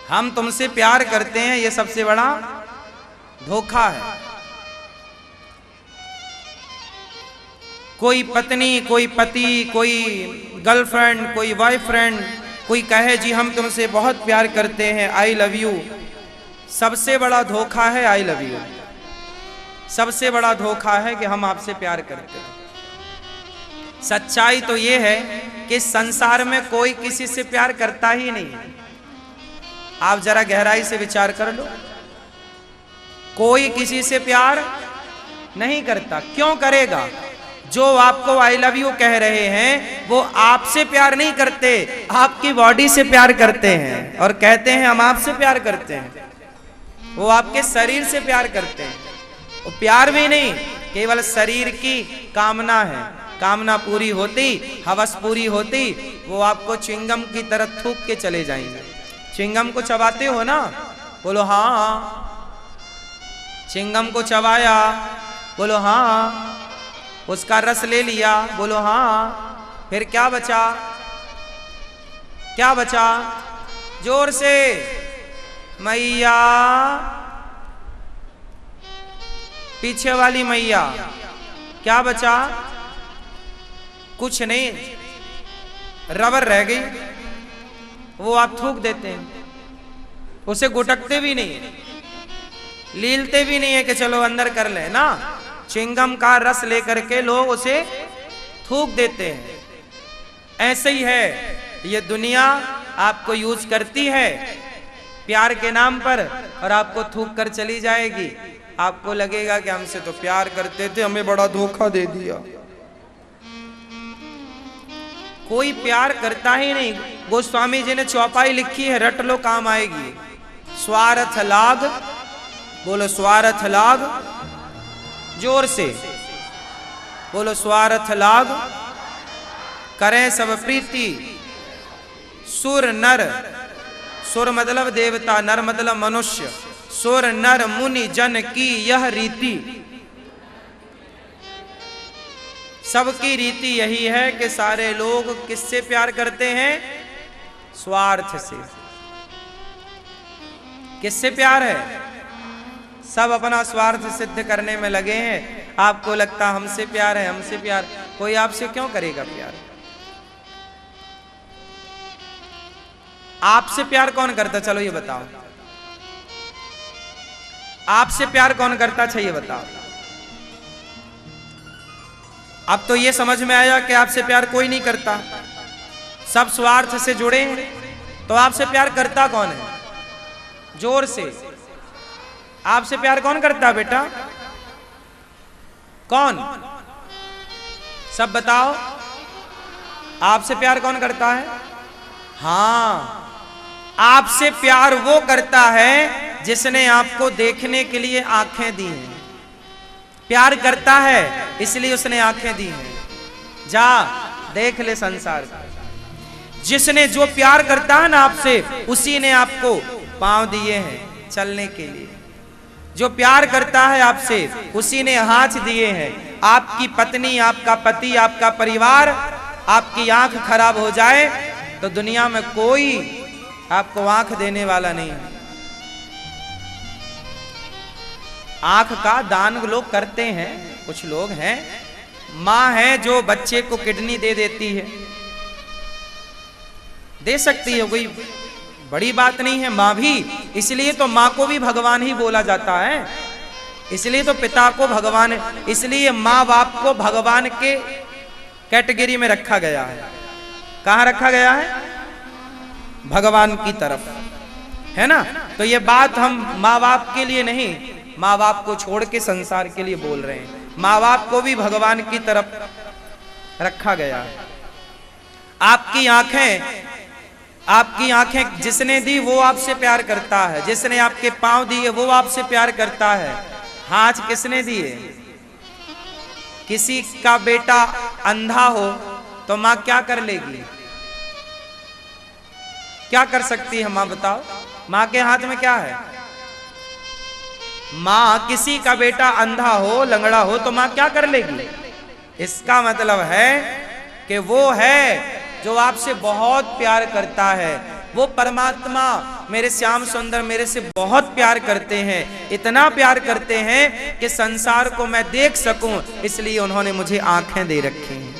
हम तुमसे प्यार करते हैं, ये सबसे बड़ा धोखा है। कोई पत्नी, कोई पति, कोई गर्लफ्रेंड, कोई बॉयफ्रेंड, कोई कहे जी हम तुमसे बहुत प्यार करते हैं, आई लव यू। सबसे बड़ा धोखा है आई लव यू। सबसे बड़ा धोखा है कि हम आपसे प्यार करते हैं। सच्चाई तो ये है कि संसार में कोई किसी से प्यार करता ही नहीं है। आप जरा गहराई से विचार कर लो, कोई किसी से प्यार नहीं करता। क्यों करेगा? जो आपको आई लव यू कह रहे हैं वो आपसे प्यार नहीं करते, आपकी बॉडी से प्यार करते हैं और कहते हैं हम आपसे प्यार करते हैं। वो आपके शरीर से प्यार करते हैं। वो प्यार भी नहीं, केवल शरीर की कामना है। कामना पूरी होती, हवस पूरी होती, वो आपको च्युइंगम की तरह थूक के चले जाएंगे। च्युइंगम को चबाते हो ना, बोलो हाँ। च्युइंगम को चबाया, बोलो हाँ। उसका रस ले लिया, बोलो हाँ। फिर क्या बचा? क्या बचा? जोर से मैया, पीछे वाली मैया। क्या बचा? कुछ नहीं, रबर रह गई, वो आप थूक देते हैं। उसे गुटकते भी नहीं है, लीलते भी नहीं है कि चलो अंदर कर ले ना। च्युइंगम का रस लेकर के लोग उसे थूक देते हैं। ऐसे ही है ये दुनिया, आपको यूज करती है प्यार के नाम पर और आपको थूक कर चली जाएगी। आपको लगेगा कि हमसे तो प्यार करते थे, हमें बड़ा धोखा दे दिया। कोई प्यार करता ही नहीं। गोस्वामी जी ने चौपाई लिखी है, रट लो काम आएगी। स्वार्थ लाग, बोलो स्वार्थ लाग, जोर से बोलो स्वार्थ लाग। करें सब प्रीति सुर नर, सुर मतलब देवता, नर मतलब मनुष्य। सुर नर मुनि जन की यह रीति। सबकी रीति यही है कि सारे लोग किससे प्यार करते हैं? स्वार्थ से। किससे प्यार है? सब अपना स्वार्थ सिद्ध करने में लगे हैं। आपको लगता हमसे प्यार है, हमसे प्यार। कोई आपसे क्यों करेगा प्यार? आपसे प्यार कौन करता? चलो ये बताओ, आपसे प्यार कौन करता? अच्छा ये बताओ। अब तो ये समझ में आया कि आपसे प्यार कोई नहीं करता, सब स्वार्थ से जुड़े हैं। तो आपसे प्यार करता कौन है? जोर से, आपसे प्यार कौन करता बेटा? कौन? सब बताओ, आपसे प्यार कौन करता है? हाँ, आपसे प्यार वो करता है जिसने आपको देखने के लिए आंखें दी हैं। प्यार करता है इसलिए उसने आंखें दी हैं। जा देख ले संसार को। जिसने जो प्यार करता है ना आपसे, उसी ने आपको पांव दिए हैं चलने के लिए। जो प्यार करता है आपसे, उसी ने हाथ दिए हैं। आपकी पत्नी, आपका पति, आपका परिवार, आपकी आंख खराब हो जाए तो दुनिया में कोई आपको आंख देने वाला नहीं है। आंख का दान लोग करते हैं, कुछ लोग हैं। मां है जो बच्चे को किडनी दे देती है, दे सकती है, कोई बड़ी बात नहीं है। मां भी, इसलिए तो मां को भी भगवान ही बोला जाता है। इसलिए तो पिता को भगवान, इसलिए मां बाप को भगवान के कैटेगरी में रखा गया है। कहां रखा गया है? भगवान की तरफ, है ना। तो ये बात हम माँ बाप के लिए नहीं, माँ बाप को छोड़ के संसार के लिए बोल रहे हैं। माँ बाप को भी भगवान की तरफ रखा गया है। आपकी आंखें जिसने दी वो आपसे प्यार करता है। जिसने आपके पांव दिए वो आपसे प्यार करता है। हाथ किसने दिए? किसी का बेटा अंधा हो तो मां क्या कर लेगी? क्या कर सकती है मां? बताओ, मां के हाथ में क्या है? मां, किसी का बेटा अंधा हो, लंगड़ा हो तो मां क्या कर लेगी? इसका मतलब है कि वो है जो आपसे बहुत प्यार करता है। वो परमात्मा मेरे श्याम सुंदर मेरे से बहुत प्यार करते हैं, इतना प्यार करते हैं कि संसार को मैं देख सकूं, इसलिए उन्होंने मुझे आंखें दे रखी हैं।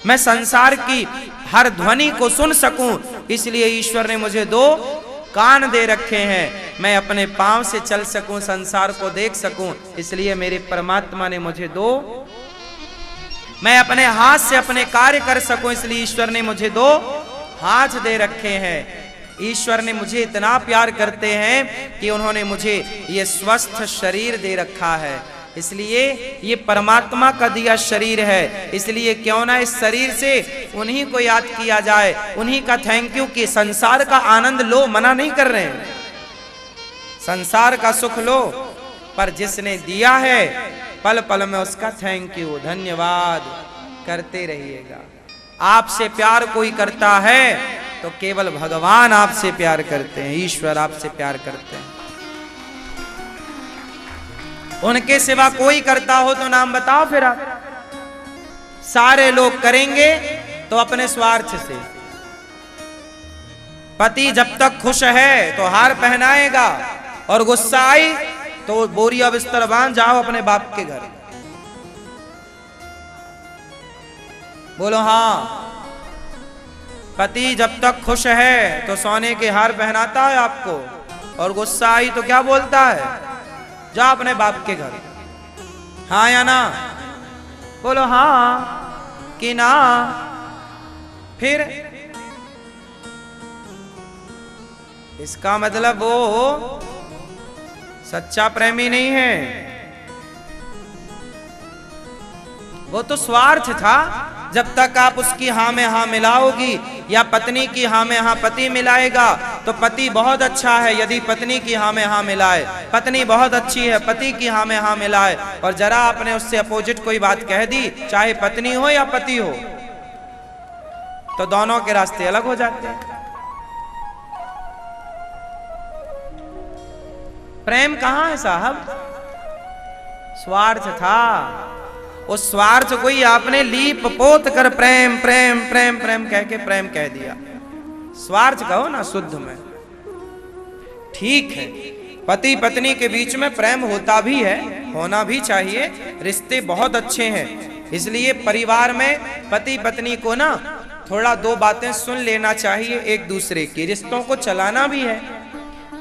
मैं संसार की हर ध्वनि को सुन सकूं, इसलिए ईश्वर ने मुझे 2 कान दे रखे हैं। मैं अपने पांव से चल सकूं, संसार को देख सकूं, इसलिए मेरे परमात्मा ने मुझे 2, मैं अपने हाथ से अपने कार्य कर सकूं, इसलिए ईश्वर ने मुझे 2 हाथ दे रखे हैं। ईश्वर ने मुझे इतना प्यार करते हैं कि उन्होंने मुझे ये स्वस्थ शरीर दे रखा है, इसलिए ये परमात्मा का दिया शरीर है, इसलिए क्यों ना इस शरीर से उन्हीं को याद किया जाए, उन्हीं का थैंक यू कि संसार का आनंद लो, मना नहीं कर रहे हैं, संसार का सुख लो, पर जिसने दिया है पल पल में उसका थैंक यू, धन्यवाद करते रहिएगा। आपसे प्यार कोई करता है तो केवल भगवान आपसे प्यार करते हैं, ईश्वर आपसे प्यार करते हैं। उनके सिवा कोई करता हो तो नाम बताओ फिर आप। सारे लोग करेंगे तो अपने स्वार्थ से। पति जब तक खुश है तो हार पहनाएगा, और गुस्सा आई तो बोरिया बिस्तर बांध जाओ अपने बाप के घर। बोलो हाँ। पति जब तक खुश है तो सोने के हार पहनाता है आपको, और गुस्सा आई तो क्या बोलता है, जा अपने बाप के घर। हाँ या ना? बोलो हाँ कि ना? फिर इसका मतलब वो सच्चा प्रेमी नहीं है, वो तो स्वार्थ था। जब तक आप उसकी हाँ में हाँ मिलाओगी, या पत्नी की हाँ में हाँ पति मिलाएगा, तो पति बहुत अच्छा है यदि पत्नी की हाँ में हाँ मिलाए, पत्नी बहुत अच्छी है पति की हाँ में हाँ मिलाए, और जरा आपने उससे अपोजिट कोई बात कह दी, चाहे पत्नी हो या पति हो, तो दोनों के रास्ते अलग हो जाते हैं। प्रेम कहां है साहब? स्वार्थ था। उस स्वार्थ को ही आपने लीप पोत कर प्रेम प्रेम प्रेम प्रेम कह के प्रेम कह दिया। स्वार्थ कहो ना शुद्ध में। ठीक है, पति पत्नी के बीच में प्रेम होता भी है, होना भी चाहिए, रिश्ते बहुत अच्छे हैं। इसलिए परिवार में पति पत्नी को ना थोड़ा 2 बातें सुन लेना चाहिए एक दूसरे की। रिश्तों को चलाना भी है,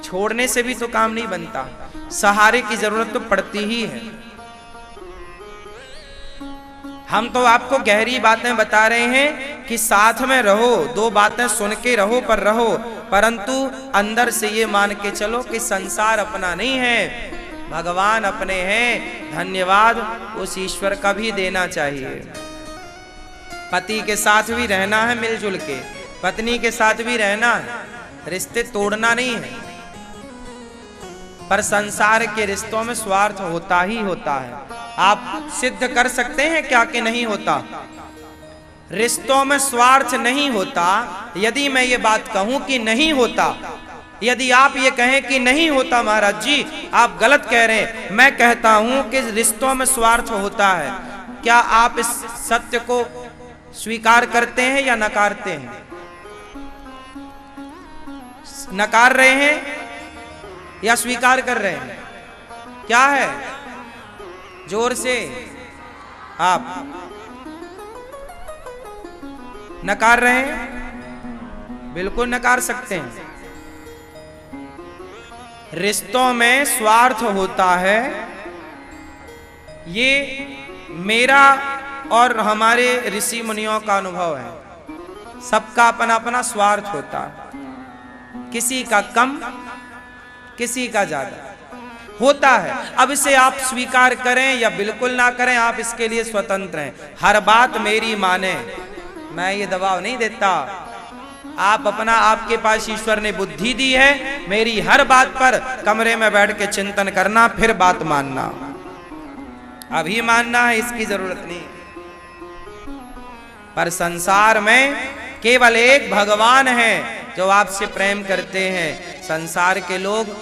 छोड़ने से भी तो काम नहीं बनता, सहारे की जरूरत तो पड़ती ही है। हम तो आपको गहरी बातें बता रहे हैं कि साथ में रहो, 2 बातें सुन के रहो पर रहो, परंतु अंदर से ये मान के चलो कि संसार अपना नहीं है, भगवान अपने हैं। धन्यवाद उस ईश्वर का भी देना चाहिए। पति के साथ भी रहना है मिलजुल के, पत्नी के साथ भी रहना है, रिश्ते तोड़ना नहीं है। पर संसार के रिश्तों में स्वार्थ होता ही होता है। आप सिद्ध कर सकते हैं क्या कि नहीं होता? रिश्तों में स्वार्थ नहीं होता। यदि मैं ये बात कहूं कि नहीं होता, यदि आप ये कहें कि नहीं होता महाराज जी, आप गलत कह रहे हैं। मैं कहता हूं कि रिश्तों में स्वार्थ होता है। क्या आप इस सत्य को स्वीकार करते हैं या नकारते हैं? नकार रहे हैं या स्वीकार कर रहे हैं? क्या है? जोर से आप नकार रहे हैं? बिल्कुल नकार सकते हैं। रिश्तों में स्वार्थ होता है, ये मेरा और हमारे ऋषि मुनियों का अनुभव है। सबका अपना अपना स्वार्थ होता है, किसी का कम किसी का ज्यादा होता है। अब इसे आप स्वीकार करें या बिल्कुल ना करें, आप इसके लिए स्वतंत्र हैं। हर बात मेरी माने, मैं ये दबाव नहीं देता। आप अपना, आपके पास ईश्वर ने बुद्धि दी है, मेरी हर बात पर कमरे में बैठ के चिंतन करना, फिर बात मानना। अभी मानना है इसकी जरूरत नहीं। पर संसार में केवल एक भगवान है जो आपसे प्रेम करते हैं। संसार के लोग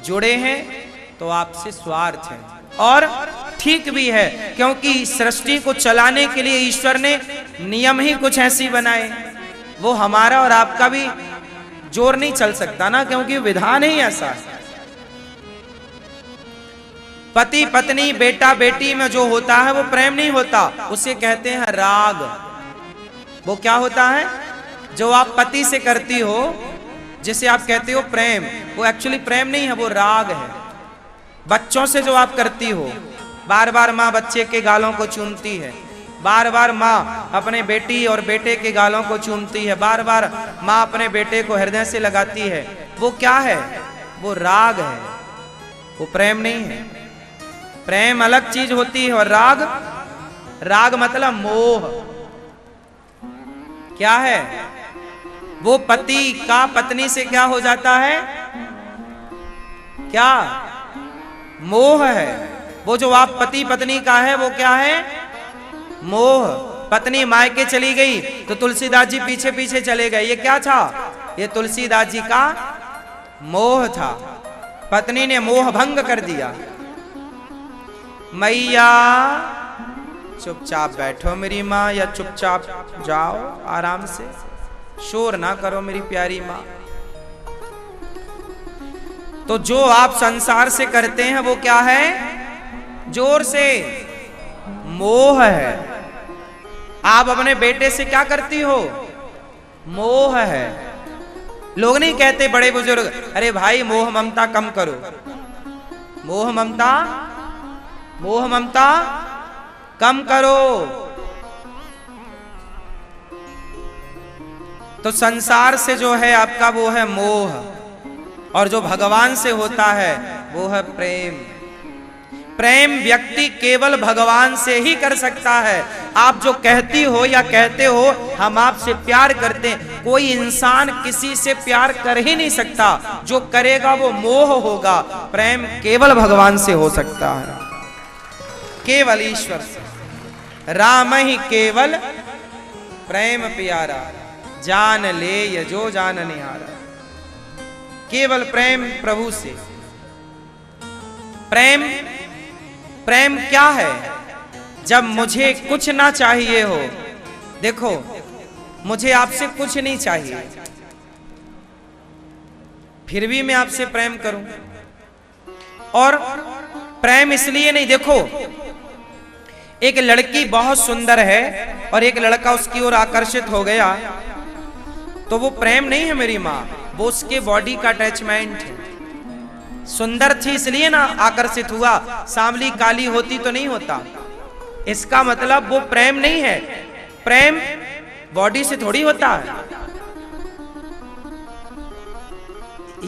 जुड़े हैं तो आपसे स्वार्थ है, और ठीक भी है, क्योंकि सृष्टि को चलाने के लिए ईश्वर ने नियम ही कुछ ऐसी बनाए। वो हमारा और आपका भी जोर नहीं चल सकता ना, क्योंकि विधान ही ऐसा है। पति पत्नी बेटा बेटी में जो होता है वो प्रेम नहीं होता, उसे कहते हैं राग। वो क्या होता है? जो आप पति से करती हो, जिसे आप कहते हो प्रेम, वो एक्चुअली प्रेम नहीं है, वो राग है। बच्चों से जो आप करती हो, बार बार माँ बच्चे के गालों को चूमती है, बार बार माँ अपने बेटी और बेटे के गालों को चूमती है, बार बार माँ अपने बेटे को हृदय से लगाती है, वो क्या है? वो राग है, वो प्रेम नहीं है। प्रेम अलग चीज होती है, और राग, राग मतलब मोह। क्या है? वो पति का पत्नी से क्या हो जाता है? क्या? मोह है। वो जो आप पति पत्नी का है वो क्या है? मोह। पत्नी मायके चली गई तो तुलसीदास जी पीछे पीछे चले गए, ये क्या था? ये तुलसीदास जी का मोह था। पत्नी ने मोह भंग कर दिया। मैया चुपचाप बैठो मेरी माँ, या चुपचाप जाओ आराम से, शोर ना करो मेरी प्यारी माँ। तो जो आप संसार से करते हैं वो क्या है? जोर से मोह है। आप अपने बेटे से क्या करती हो? मोह है। लोग नहीं कहते बड़े बुजुर्ग, अरे भाई मोह ममता कम करो। मोह ममता, मोह ममता कम करो। तो संसार से जो है आपका वो है मोह, और जो भगवान से होता है वो है प्रेम। प्रेम व्यक्ति केवल भगवान से ही कर सकता है। आप जो कहती हो या कहते हो हम आपसे प्यार करते हैं, कोई इंसान किसी से प्यार कर ही नहीं सकता। जो करेगा वो मोह होगा। प्रेम केवल भगवान से हो सकता है, केवल ईश्वर से। राम ही केवल प्रेम प्यारा, जान ले ये जो जान निहारा। केवल प्रेम प्रभु से। प्रेम, प्रेम क्या है? जब मुझे कुछ ना चाहिए हो। देखो, मुझे आपसे कुछ नहीं चाहिए, फिर भी मैं आपसे प्रेम करूं। और प्रेम इसलिए नहीं, देखो एक लड़की बहुत सुंदर है और एक लड़का उसकी ओर आकर्षित हो गया, तो वो प्रेम नहीं है मेरी माँ, वो उसके बॉडी का अटैचमेंट है। सुंदर थी इसलिए ना आकर्षित हुआ, सांवली काली होती तो नहीं होता। इसका मतलब वो प्रेम नहीं है। प्रेम बॉडी से थोड़ी होता है।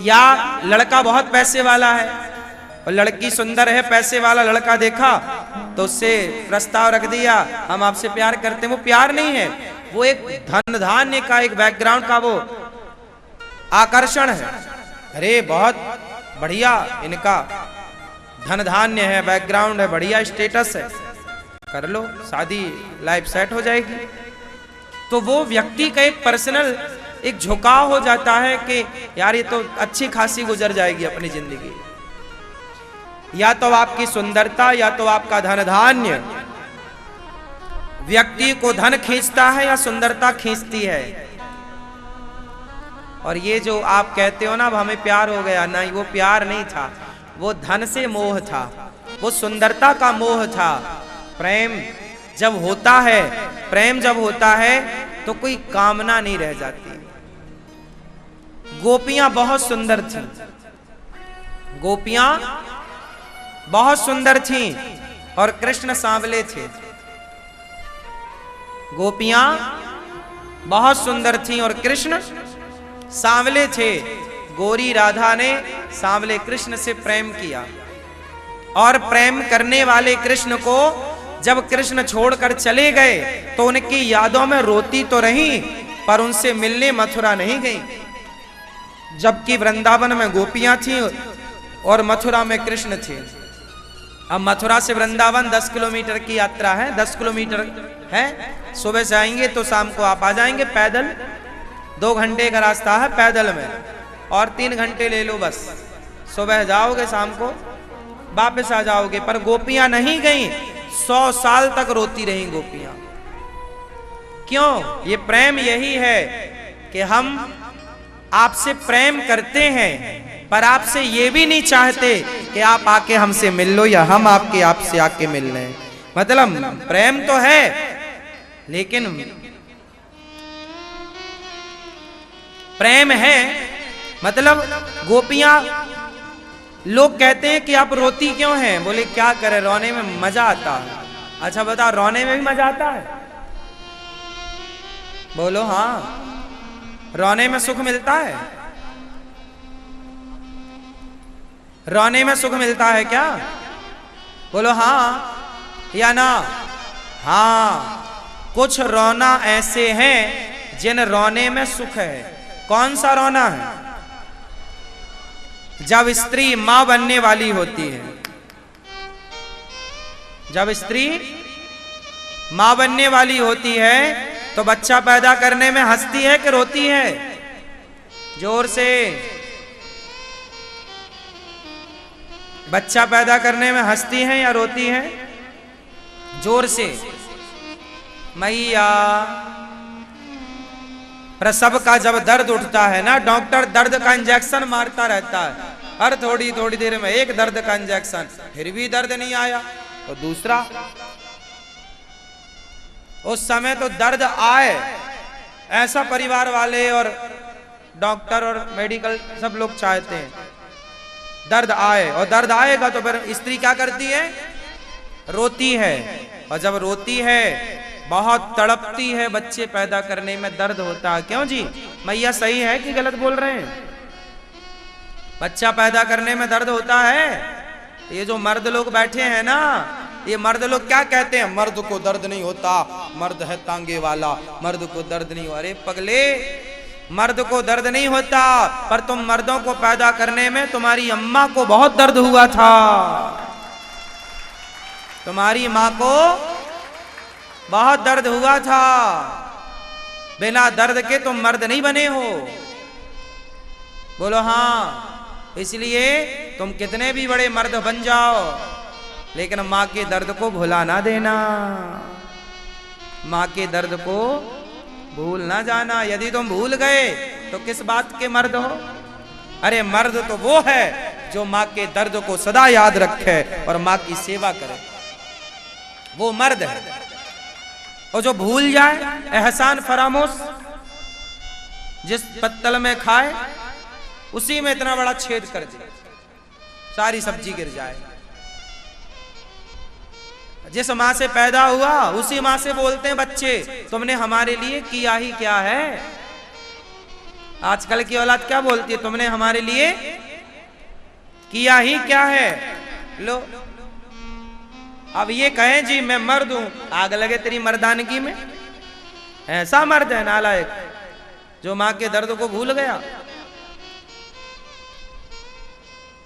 या लड़का बहुत पैसे वाला है और लड़की सुंदर है, पैसे वाला लड़का देखा तो उससे प्रस्ताव रख दिया, हम आपसे प्यार करते हैं। वो प्यार नहीं है, वो एक धन धान्य का, एक बैकग्राउंड का वो आकर्षण है। अरे बहुत बढ़िया इनका धन धान्य है, बैकग्राउंड है, बढ़िया स्टेटस है, कर लो शादी, लाइफ सेट हो जाएगी। तो वो व्यक्ति का एक पर्सनल एक झुकाव हो जाता है कि यार ये तो अच्छी खासी गुजर जाएगी अपनी जिंदगी। या तो आपकी सुंदरता या तो आपका धन धान्य। व्यक्ति को धन खींचता है या सुंदरता खींचती है। और ये जो आप कहते हो ना अब हमें प्यार हो गया, नहीं, वो प्यार नहीं था, वो धन से मोह था, वो सुंदरता का मोह था। प्रेम जब होता है, प्रेम जब होता है तो कोई कामना नहीं रह जाती। गोपियां बहुत सुंदर थीं, गोपियां बहुत सुंदर थीं और कृष्ण सांवले थे। गोपियां बहुत सुंदर थीं और कृष्ण सांवले थे। गोरी राधा ने सांवले कृष्ण से प्रेम किया और प्रेम करने वाले कृष्ण को जब कृष्ण छोड़कर चले गए तो उनकी यादों में रोती तो रही पर उनसे मिलने मथुरा नहीं गई। जबकि वृंदावन में गोपियां थीं और मथुरा में कृष्ण थे। अब मथुरा से वृंदावन 10 किलोमीटर की यात्रा है, 10 किलोमीटर है। सुबह से आएंगे तो शाम को आप आ जाएंगे पैदल। 2 घंटे का रास्ता है पैदल में, और 3 घंटे ले लो बस। सुबह जाओगे शाम को वापस आ जाओगे। पर गोपियां नहीं गईं, 100 साल तक रोती रही गोपियां। क्यों? ये प्रेम यही है कि हम आपसे प्रेम करते हैं, पर आपसे ये भी नहीं चाहते कि आप आके हमसे मिल लो या हम आपसे आके मिल लें। मतलब प्रेम तो है, लेकिन प्रेम है मतलब गोपियां, लोग कहते हैं कि आप रोती क्यों हैं? बोले क्या करें, रोने में मजा आता है। अच्छा बताओ, रोने में भी मजा आता है? बोलो हाँ, रोने में सुख मिलता है? रोने में सुख मिलता है क्या? बोलो हाँ या ना। हाँ, कुछ रोना ऐसे हैं जिन रोने में सुख है। कौन सा रोना है? जब स्त्री मां बनने वाली होती है, जब स्त्री मां बनने वाली होती है तो बच्चा पैदा करने में हंसती है कि रोती है? जोर से। बच्चा पैदा करने में हंसती है या रोती है? जोर से। मैया, प्रसव का जब दर्द उठता है ना, डॉक्टर दर्द का इंजेक्शन मारता रहता है, हर थोड़ी थोड़ी देर में एक दर्द का इंजेक्शन, फिर भी दर्द नहीं आया तो दूसरा। उस समय तो दर्द आए, ऐसा परिवार वाले और डॉक्टर और मेडिकल सब लोग चाहते हैं दर्द आए, और दर्द आएगा तो फिर स्त्री क्या करती है? रोती है। और जब रोती है, बहुत तड़पती है, बच्चे पैदा करने में दर्द होता है। क्यों जी, मैया सही है कि गलत बोल रहे हैं? बच्चा पैदा करने में दर्द होता है। ये जो मर्द लोग बैठे हैं ना, ये मर्द लोग क्या कहते हैं? मर्द को दर्द नहीं होता, मर्द है तांगे वाला, मर्द को दर्द नहीं हो। अरे पगले, मर्द को दर्द नहीं होता, पर तुम मर्दों को पैदा करने में तुम्हारी अम्मा को बहुत दर्द हुआ था। तुम्हारी माँ को बहुत दर्द हुआ था। बिना दर्द के तुम मर्द नहीं बने हो। बोलो हाँ। इसलिए तुम कितने भी बड़े मर्द बन जाओ, लेकिन माँ के दर्द को भुला ना देना, माँ के दर्द को भूल ना जाना। यदि तुम भूल गए तो किस बात के मर्द हो? अरे मर्द तो वो है जो माँ के दर्द को सदा याद रखे और माँ की सेवा करे, वो मर्द है। और जो भूल जाए, एहसान फरामोश, जिस पत्तल में खाए उसी में इतना बड़ा छेद कर दे, सारी सब्जी गिर जाए। जिस माँ से पैदा हुआ उसी माँ से बोलते हैं बच्चे, तुमने हमारे लिए किया ही क्या है। आजकल की औलाद क्या बोलती है? तुमने हमारे लिए किया ही क्या है। लो, अब ये कहें जी मैं मर्द हूं, आग लगे तेरी मर्दानगी में। ऐसा मर्द है नालायक जो माँ के दर्द को भूल गया।